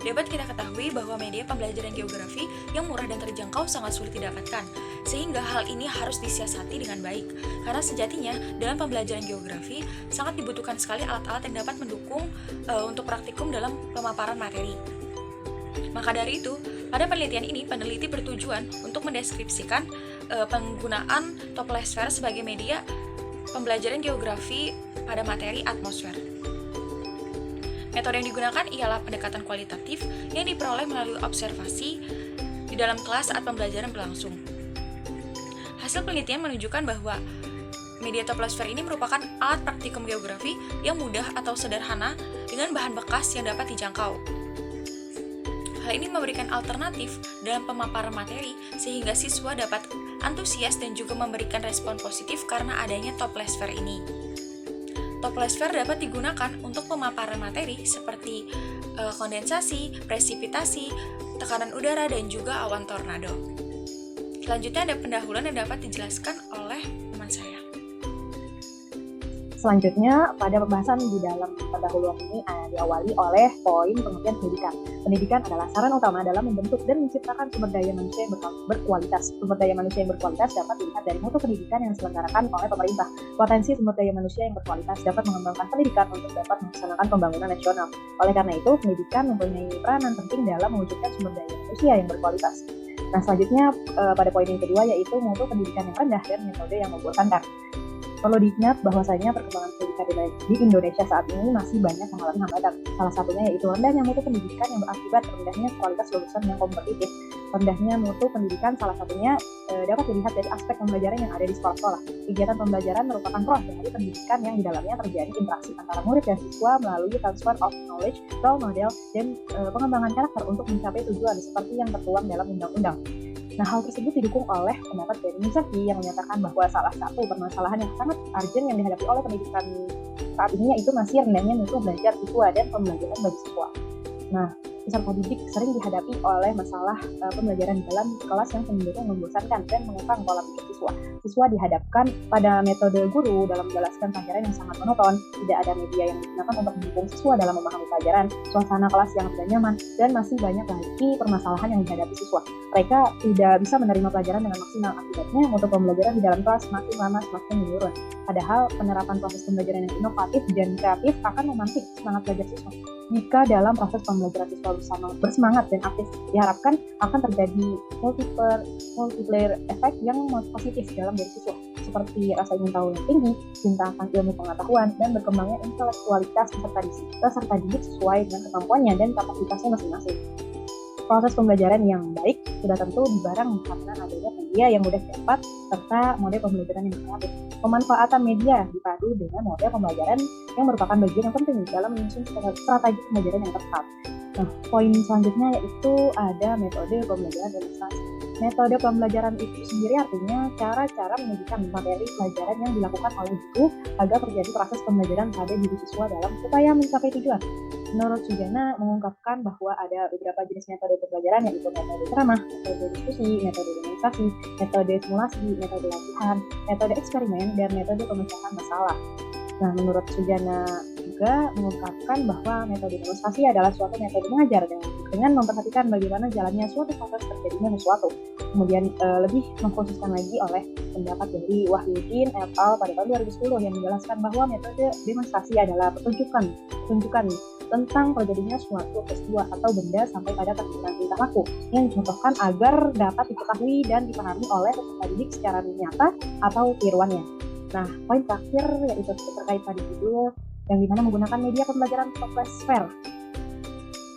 dapat kita ketahui bahwa media pembelajaran geografi yang murah dan terjangkau sangat sulit didapatkan, sehingga hal ini harus disiasati dengan baik. Karena sejatinya, dalam pembelajaran geografi, sangat dibutuhkan sekali alat-alat yang dapat mendukung untuk praktikum dalam pemaparan materi. Maka dari itu, pada penelitian ini, peneliti bertujuan untuk mendeskripsikan penggunaan toplesfer sebagai media pembelajaran geografi pada materi atmosfer. Metode yang digunakan ialah pendekatan kualitatif yang diperoleh melalui observasi di dalam kelas saat pembelajaran berlangsung. Hasil penelitian menunjukkan bahwa media toplesfer ini merupakan alat praktikum geografi yang mudah atau sederhana dengan bahan bekas yang dapat dijangkau. Hal ini memberikan alternatif dalam pemaparan materi sehingga siswa dapat antusias dan juga memberikan respon positif karena adanya toplesfer ini. Toplesfer dapat digunakan untuk pemaparan materi seperti kondensasi, presipitasi, tekanan udara, dan juga awan tornado. Selanjutnya ada pendahuluan yang dapat dijelaskan oleh teman saya. Selanjutnya, pada pembahasan di dalam pendahuluan ini diawali oleh poin pengertian pendidikan. Pendidikan adalah saran utama dalam membentuk dan menciptakan sumber daya manusia yang berkualitas. Sumber daya manusia yang berkualitas dapat dilihat dari mutu pendidikan yang diselenggarakan oleh pemerintah. Potensi sumber daya manusia yang berkualitas dapat mengembangkan pendidikan untuk dapat melaksanakan pembangunan nasional. Oleh karena itu, pendidikan mempunyai peranan penting dalam mewujudkan sumber daya manusia yang berkualitas. Nah, selanjutnya pada poin yang kedua yaitu mutu pendidikan yang rendah dan metode yang membosankan. Perlu diingat bahwasanya perkembangan pendidikan di Indonesia saat ini masih banyak mengalami hambatan. Salah satunya yaitu rendahnya mutu pendidikan yang berakibat rendahnya kualitas lulusan yang kompetitif. Rendahnya mutu pendidikan salah satunya dapat dilihat dari aspek pembelajaran yang ada di sekolah-sekolah. Kegiatan pembelajaran merupakan proses dari pendidikan yang di dalamnya terjadi interaksi antara murid dan siswa melalui transfer of knowledge, role model, dan pengembangan karakter untuk mencapai tujuan seperti yang tertuang dalam undang-undang. Nah, hal tersebut didukung oleh pendapat dari Mizaki yang menyatakan bahwa salah satu permasalahan yang sangat urgent yang dihadapi oleh pendidikan saat ini yaitu masih rendahnya mutu belajar siswa dan pembelajaran bagi siswa. Nah, peserta didik sering dihadapi oleh masalah pembelajaran dalam kelas yang cenderung membosankan dan mengekang pola pikir siswa. Siswa dihadapkan pada metode guru dalam menjelaskan pelajaran yang sangat monoton, tidak ada media yang digunakan untuk mendukung siswa dalam memahami pelajaran, suasana kelas yang tidak nyaman, dan masih banyak lagi permasalahan yang dihadapi siswa. Mereka tidak bisa menerima pelajaran dengan maksimal, akibatnya mutu pembelajaran di dalam kelas semakin lama semakin menurun. Padahal penerapan proses pembelajaran yang inovatif dan kreatif akan memantik semangat belajar siswa. Jika dalam proses pembelajaran siswa bersama bersemangat dan aktif, diharapkan akan terjadi multiplier efek yang positif dalam diri siswa, seperti rasa ingin tahu yang tinggi, cinta akan ilmu pengetahuan, dan berkembangnya intelektualitas peserta didik sesuai dengan kemampuannya dan kapasitasnya masing-masing. Proses pembelajaran yang baik sudah tentu dibareng karena adanya media yang mudah didapat serta model pembelajaran yang kreatif. Pemanfaatan media dipadu dengan model pembelajaran yang merupakan bagian yang penting dalam menyusun strategi pembelajaran yang tepat. Nah, poin selanjutnya yaitu ada metode pembelajaran demonstrasi. Metode pembelajaran itu sendiri artinya cara-cara menyajikan materi pelajaran yang dilakukan oleh guru agar terjadi proses pembelajaran pada diri siswa dalam upaya mencapai tujuan. Menurut Sujana mengungkapkan bahwa ada beberapa jenis metode pembelajaran yaitu metode ceramah, metode diskusi, metode demonstrasi, metode simulasi, metode latihan, metode eksperimen, dan metode pemecahan masalah. Nah, menurut Sujana juga mengungkapkan bahwa metode demonstrasi adalah suatu metode mengajar dengan memperhatikan bagaimana jalannya suatu proses terjadinya sesuatu. Kemudian lebih mengkhususkan lagi oleh pendapat dari Wahyudin et al. Pada tahun 2010 yang menjelaskan bahwa metode demonstrasi adalah pertunjukan tentang terjadinya suatu peristiwa atau benda sampai pada terjadinya tingkah laku yang dicontohkan agar dapat diketahui dan dipahami oleh peserta didik secara nyata atau tiruannya. Nah, poin terakhir yaitu terkait tadi judul yang dimana menggunakan media pembelajaran toplesfer.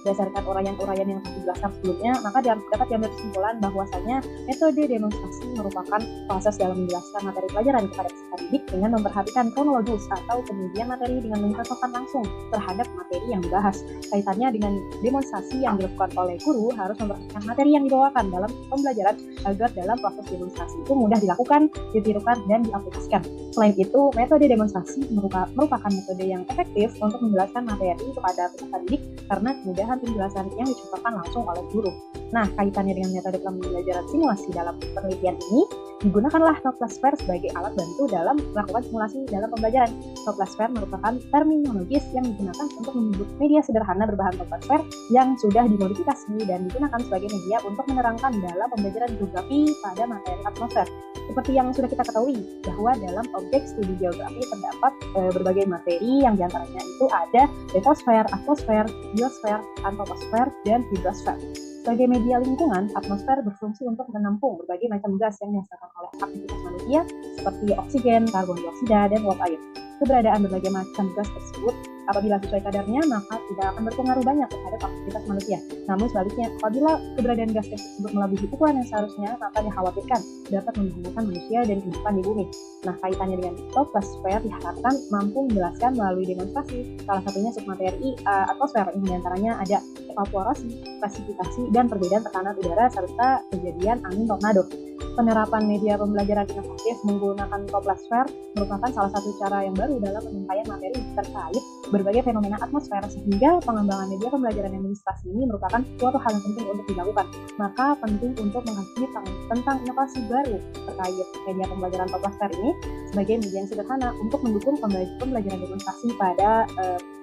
Berdasarkan uraian-uraian yang telah dijelaskan sebelumnya, maka dapat diambil kesimpulan bahwasanya metode demonstrasi merupakan proses dalam menjelaskan materi pelajaran kepada peserta didik dengan memperhatikan kronologis atau penyajian materi dengan mencocokkan langsung terhadap materi yang dibahas. Kaitannya dengan demonstrasi yang dilakukan oleh guru harus memperhatikan materi yang dibawakan dalam pembelajaran agar dalam proses demonstrasi itu mudah dilakukan, ditirukan, dan diaplikasikan. Selain itu, metode demonstrasi merupakan metode yang efektif untuk menjelaskan materi kepada peserta didik karena kemudahan penjelasan yang dicontohkan langsung oleh guru. Nah, kaitannya dengan metode pembelajaran simulasi dalam penelitian ini, digunakanlah Toplasfer sebagai alat bantu dalam melakukan simulasi dalam pembelajaran. Toplasfer merupakan terminologis yang digunakan untuk menyebut media sederhana berbahan Toplasfer yang sudah dimodifikasi dan digunakan sebagai media untuk menerangkan dalam pembelajaran geografi pada materi atmosfer. Seperti yang sudah kita ketahui, bahwa dalam objek studi geografi terdapat berbagai materi yang diantaranya itu ada litosfer, atmosfer, biosfer, antroposfer, dan hidrosfer. Sebagai media lingkungan, atmosfer berfungsi untuk menampung berbagai macam gas yang dihasilkan oleh aktivitas manusia seperti oksigen, karbon dioksida, dan uap air. Keberadaan berbagai macam gas tersebut apabila sesuai kadarnya maka tidak akan berpengaruh banyak terhadap aktivitas manusia. Namun sebaliknya, apabila keberadaan gas tersebut melebihi ukuran yang seharusnya maka dikhawatirkan dapat membahayakan manusia dan kehidupan di bumi. Nah, kaitannya dengan Toplasfer diharapkan mampu menjelaskan melalui demonstrasi salah satunya submateri atmosfer, yang diantaranya ada evaporasi, presipitasi, dan perbedaan tekanan udara serta kejadian angin tornado. Penerapan media pembelajaran inovatif menggunakan Toplasfer merupakan salah satu cara yang baru dalam penyampaian materi terkait berbagai fenomena atmosfer, sehingga pengembangan media pembelajaran administrasi ini merupakan suatu hal yang penting untuk dilakukan. Maka penting untuk mengkaji tentang inovasi baru terkait media pembelajaran Toplasfer ini sebagai media yang sederhana untuk mendukung pembelajaran demonstrasi pada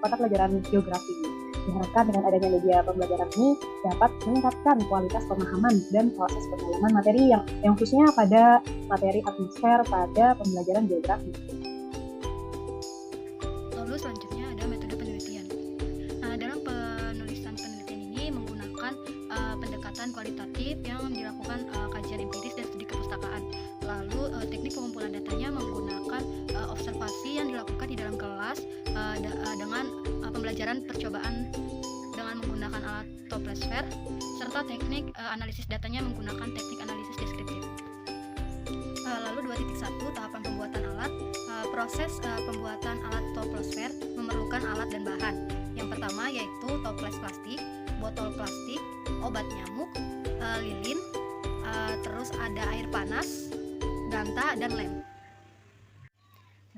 mata pelajaran geografi. Diharapkan dengan adanya media pembelajaran ini dapat meningkatkan kualitas pemahaman dan proses pendalaman materi yang khususnya pada materi atmosfer pada pembelajaran geografi. Lalu selanjutnya ada metode penelitian. Nah, dalam penulisan penelitian ini menggunakan pendekatan kualitatif yang dilakukan kajian empiris dan studi kepustakaan. Lalu teknik pengumpulan datanya menggunakan observasi yang dilakukan di dalam kelas dengan pembelajaran percobaan dengan menggunakan alat Toplasfer, serta teknik analisis datanya menggunakan teknik analisis deskriptif. Lalu 2.1 tahapan pembuatan alat. Proses pembuatan alat Toplasfer memerlukan alat dan bahan. Yang pertama yaitu toples plastik, botol plastik, obat nyamuk, lilin, terus ada air panas, ganta, dan lem.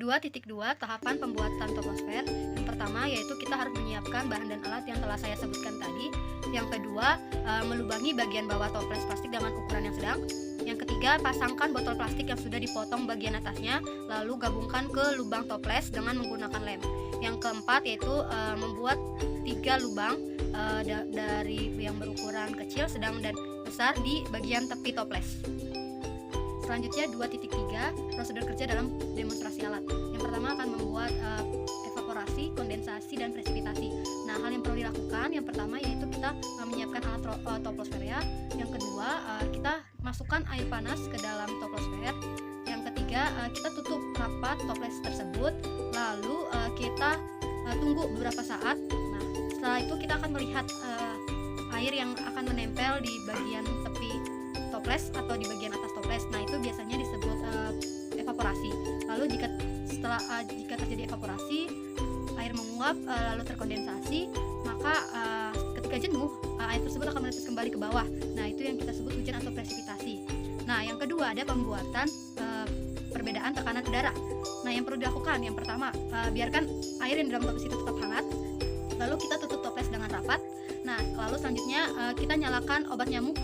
2.2 tahapan pembuatan Toplasfer. Yang pertama yaitu kita harus menyiapkan bahan dan alat yang telah saya sebutkan tadi. Yang kedua, melubangi bagian bawah toples plastik dengan ukuran yang sedang. Yang ketiga, pasangkan botol plastik yang sudah dipotong bagian atasnya, lalu gabungkan ke lubang toples dengan menggunakan lem. Yang keempat yaitu membuat 3 lubang dari yang berukuran kecil, sedang, dan besar di bagian tepi toples. Selanjutnya 2.3 prosedur kerja dalam demonstrasi alat. Yang pertama akan membuat evaporasi, kondensasi, dan presipitasi. Nah, hal yang perlu dilakukan yang pertama yaitu kita menyiapkan alat Toplasfer. Yang kedua, kita masukkan air panas ke dalam Toplasfer. Yang ketiga, kita tutup rapat toples tersebut. Lalu kita tunggu beberapa saat. Nah, setelah itu kita akan melihat air yang akan menempel di bagian tepi toples atau di bagian atas toples. Nah, itu biasanya disebut evaporasi. Lalu jika terjadi evaporasi, air menguap lalu terkondensasi, maka ketika jenuh air tersebut akan menetes kembali ke bawah. Nah, itu yang kita sebut hujan atau presipitasi. Nah, yang kedua ada pembuatan perbedaan tekanan udara. Nah, yang perlu dilakukan yang pertama, biarkan air yang di dalam toples itu tetap hangat. Lalu kita tutup toples dengan rapat. Nah, lalu selanjutnya kita nyalakan obat nyamuk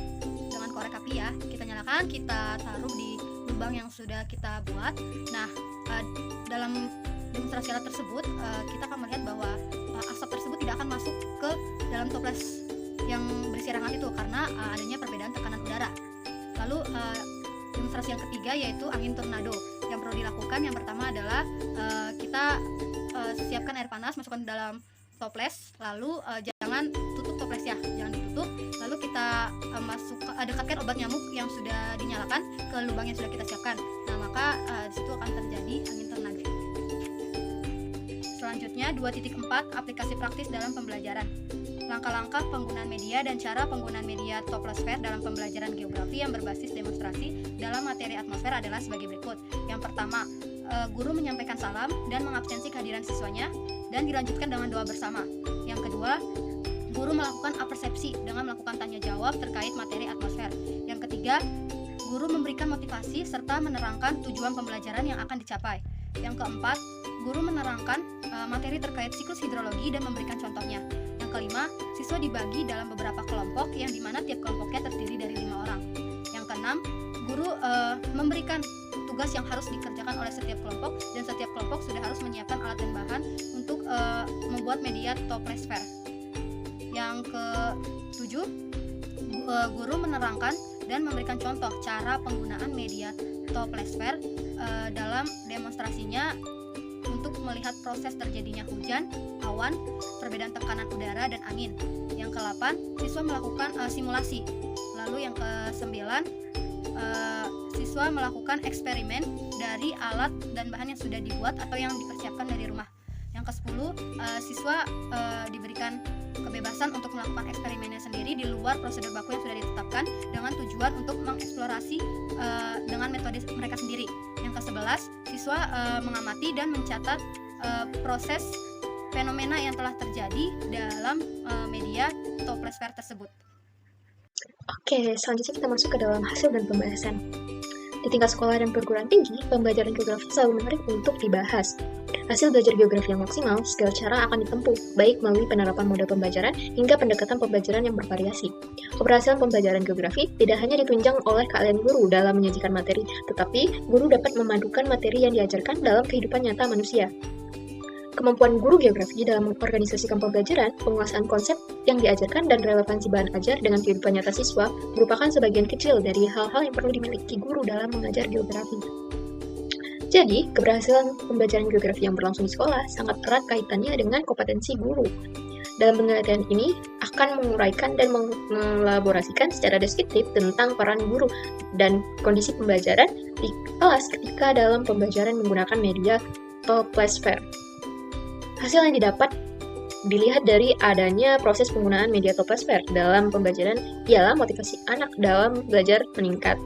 dengan korek api ya. Kita nyalakan, kita taruh di lubang yang sudah kita buat. Nah, dalam demonstrasi alat tersebut kita akan melihat bahwa asap tersebut tidak akan masuk ke dalam toples yang berisi air hangat itu karena adanya perbedaan tekanan udara. Lalu demonstrasi yang ketiga yaitu angin tornado. Yang perlu dilakukan yang pertama adalah kita siapkan air panas, masukkan ke dalam toples, lalu jangan tutup toplesnya, jangan ditutup. Lalu kita dekatkan obat nyamuk yang sudah dinyalakan ke lubang yang sudah kita siapkan. Nah, maka di situ akan terjadi angin tornado. Selanjutnya 2.4 aplikasi praktis dalam pembelajaran. Langkah-langkah penggunaan media dan cara penggunaan media Toplasfer dalam pembelajaran geografi yang berbasis demonstrasi dalam materi atmosfer adalah sebagai berikut. Yang pertama, guru menyampaikan salam dan mengabsensi kehadiran siswanya dan dilanjutkan dengan doa bersama. Yang kedua, guru melakukan apersepsi dengan melakukan tanya jawab terkait materi atmosfer. Yang ketiga, guru memberikan motivasi serta menerangkan tujuan pembelajaran yang akan dicapai. Yang keempat, guru menerangkan materi terkait siklus hidrologi dan memberikan contohnya. Yang Yang kelima, siswa dibagi dalam beberapa kelompok yang dimana tiap kelompoknya terdiri dari 5 orang. Yang keenam, guru memberikan tugas yang harus dikerjakan oleh setiap kelompok, dan setiap kelompok sudah harus menyiapkan alat dan bahan untuk membuat media toplesfer. Yang ketujuh, guru menerangkan dan memberikan contoh cara penggunaan media toplesfer dalam demonstrasinya untuk melihat proses terjadinya hujan, awan, perbedaan tekanan udara, dan angin. Yang ke-8, siswa melakukan simulasi. Lalu yang ke-9, siswa melakukan eksperimen dari alat dan bahan yang sudah dibuat atau yang dipersiapkan dari rumah. Yang ke-10, siswa diberikan kebebasan untuk melakukan eksperimennya sendiri di luar prosedur baku yang sudah ditetapkan dengan tujuan untuk mengeksplorasi dengan metode mereka sendiri. Yang ke-11, siswa mengamati dan mencatat proses fenomena yang telah terjadi dalam media toplesfer tersebut. Oke, selanjutnya kita masuk ke dalam hasil dan pembahasan. Di tingkat sekolah dan perguruan tinggi, pembelajaran geografi selalu menarik untuk dibahas. Hasil belajar geografi yang maksimal, segala cara akan ditempuh, baik melalui penerapan model pembelajaran hingga pendekatan pembelajaran yang bervariasi. Keberhasilan pembelajaran geografi tidak hanya ditunjang oleh keahlian guru dalam menyajikan materi, tetapi guru dapat memadukan materi yang diajarkan dalam kehidupan nyata manusia. Kemampuan guru geografi dalam mengorganisasikan pembelajaran, penguasaan konsep yang diajarkan, dan relevansi bahan ajar dengan kehidupan nyata siswa merupakan sebagian kecil dari hal-hal yang perlu dimiliki guru dalam mengajar geografi. Jadi, keberhasilan pembelajaran geografi yang berlangsung di sekolah sangat erat kaitannya dengan kompetensi guru. Dalam penelitian ini akan menguraikan dan mengelaborasikan secara deskriptif tentang peran guru dan kondisi pembelajaran di kelas ketika dalam pembelajaran menggunakan media toplesfer. Hasil yang didapat dilihat dari adanya proses penggunaan media toplesfer dalam pembelajaran ialah motivasi anak dalam belajar meningkat.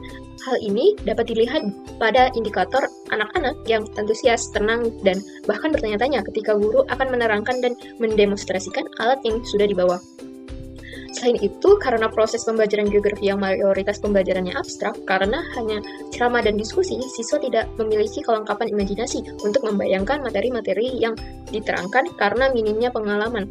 Hal ini dapat dilihat pada indikator anak-anak yang antusias, tenang, dan bahkan bertanya-tanya ketika guru akan menerangkan dan mendemonstrasikan alat yang sudah dibawa. Selain itu, karena proses pembelajaran geografi yang mayoritas pembelajarannya abstrak, karena hanya ceramah dan diskusi, siswa tidak memiliki kelengkapan imajinasi untuk membayangkan materi-materi yang diterangkan karena minimnya pengalaman.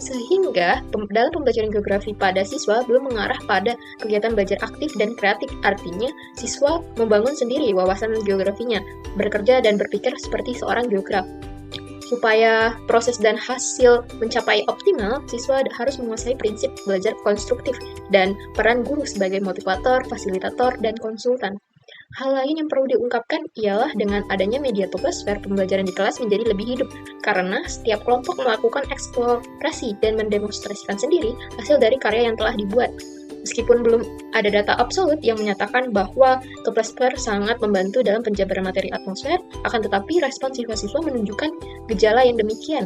Sehingga, dalam pembelajaran geografi pada siswa belum mengarah pada kegiatan belajar aktif dan kreatif, artinya siswa membangun sendiri wawasan geografinya, bekerja dan berpikir seperti seorang geograf. Supaya proses dan hasil mencapai optimal, siswa harus menguasai prinsip belajar konstruktif dan peran guru sebagai motivator, fasilitator, dan konsultan. Hal lain yang perlu diungkapkan ialah dengan adanya media toplesfer, pembelajaran di kelas menjadi lebih hidup, karena setiap kelompok melakukan eksplorasi dan mendemonstrasikan sendiri hasil dari karya yang telah dibuat. Meskipun belum ada data absolut yang menyatakan bahwa toplesfer sangat membantu dalam penjabaran materi atmosfer, akan tetapi respon siswa-siswa menunjukkan gejala yang demikian.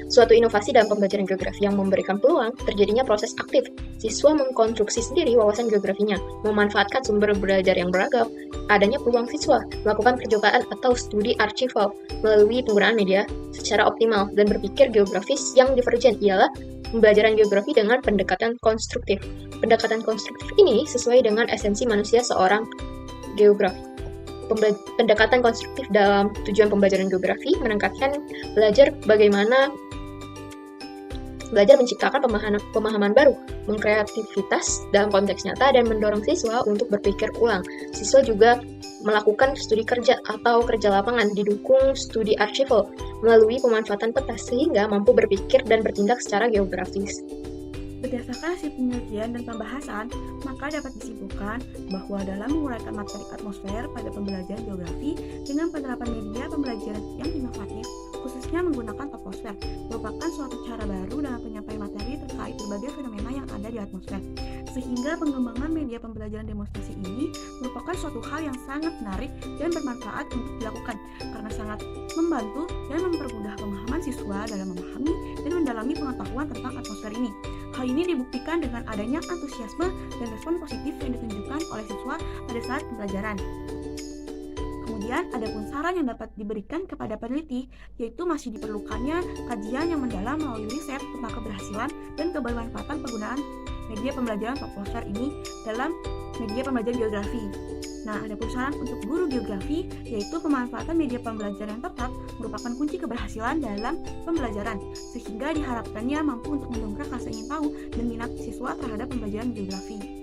Suatu inovasi dalam pembelajaran geografi yang memberikan peluang terjadinya proses aktif. Siswa mengkonstruksi sendiri wawasan geografinya, memanfaatkan sumber belajar yang beragam, adanya peluang siswa melakukan percobaan atau studi archival melalui penggunaan media secara optimal, dan berpikir geografis yang divergen ialah pembelajaran geografi dengan pendekatan konstruktif. Pendekatan konstruktif ini sesuai dengan esensi manusia seorang geograf. Pendekatan konstruktif dalam tujuan pembelajaran geografi menekankan belajar menciptakan pemahaman baru, mengkreativitas dalam konteks nyata, dan mendorong siswa untuk berpikir ulang. Siswa juga melakukan studi kerja atau kerja lapangan didukung studi archival melalui pemanfaatan peta sehingga mampu berpikir dan bertindak secara geografis. Berdasarkan hasil penelitian dan pembahasan, maka dapat disimpulkan bahwa dalam menguraikan materi atmosfer pada pembelajaran geografi dengan penerapan media pembelajaran yang inovatif, khususnya menggunakan toplesfer, merupakan suatu cara baru dalam penyampaian materi terkait berbagai fenomena yang ada di atmosfer. Sehingga pengembangan media pembelajaran demonstrasi ini merupakan suatu hal yang sangat menarik dan bermanfaat untuk dilakukan karena sangat membantu dan mempermudah pemahaman siswa dalam memahami dan mendalami pengetahuan tentang atmosfer ini. Hal ini dibuktikan dengan adanya antusiasme dan respon positif yang ditunjukkan oleh siswa pada saat pembelajaran. Kemudian, ada pun saran yang dapat diberikan kepada peneliti, yaitu masih diperlukannya kajian yang mendalam melalui riset tentang keberhasilan dan kebermanfaatan penggunaan media pembelajaran troposfer ini dalam media pembelajaran geografi. Nah, ada saran untuk guru geografi, yaitu pemanfaatan media pembelajaran yang tepat merupakan kunci keberhasilan dalam pembelajaran, sehingga diharapkannya mampu untuk mendongkrak rasa ingin tahu dan minat siswa terhadap pembelajaran geografi.